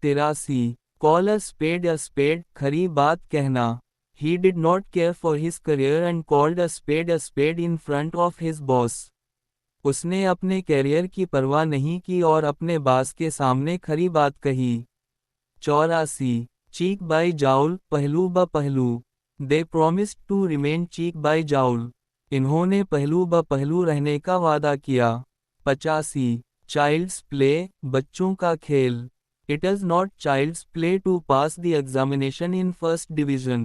83 call अ spade खरी बात कहना। He did not care for his career and called a spade in front of his boss. उसने अपने career की परवाह नहीं की और अपने बास के सामने खरी बात कही। 84 चीक बाई जाउल पहलू ब पहलू। They promised to remain cheek by jowl. इन्होंने पहलू ब पहलू रहने का वादा किया। 85 चाइल्ड्स प्ले बच्चों का खेल। It is not child's play to pass the examination in first division.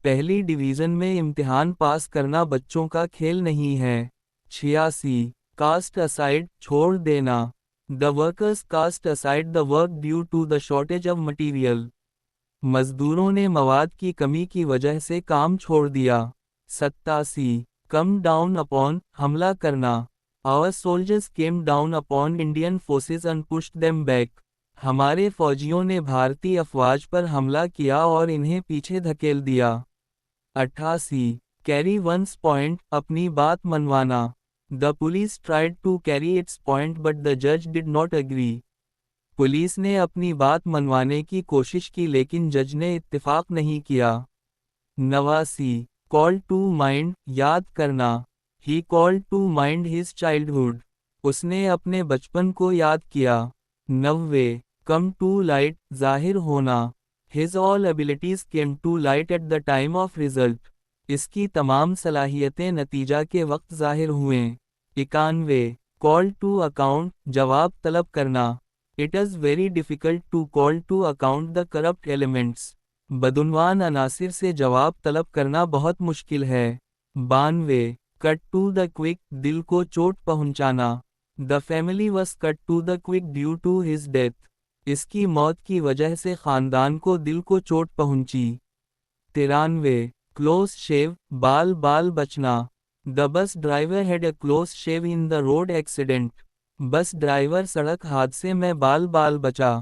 पहली डिवीजन में इम्तिहान पास करना बच्चों का खेल नहीं है। 86 कास्ट असाइड छोड़ देना। The workers cast aside the work due to the shortage of material. मजदूरों ने मवाद की कमी की वजह से काम छोड़ दिया। 87 कम डाउन अपॉन हमला करना। Our soldiers came down upon Indian forces and pushed them back. हमारे फौजियों ने भारतीय अफवाज पर हमला किया और इन्हें पीछे धकेल दिया। 88 कैरी वंस पॉइंट अपनी बात मनवाना। The police tried to carry its point but the judge did not agree. Police ने अपनी बात मनवाने की कोशिश की लेकिन जज ने इत्तेफाक नहीं किया। 89 कॉल टू माइंड याद करना। He called to mind his childhood. उसने अपने बचपन को याद किया। 90 come to light जाहिर होना। His all abilities came to light at the time of result. इसकी तमाम सलाहियतें नतीजा के वक्त जाहिर हुए। 91 call to account जवाब तलब करना। It is very difficult to call to account the corrupt elements. बदउनवान अनासिर से जवाब तलब करना बहुत मुश्किल है। 92 कट टू द क्विक दिल को चोट पहुंचाना। The family was cut to the quick due to his death. इसकी मौत की वजह से खानदान को दिल को चोट पहुंची। 93 क्लोज शेव बाल बाल बचना। The bus driver had a close shave in the road accident. Bus driver सड़क हादसे में बाल बाल बचा।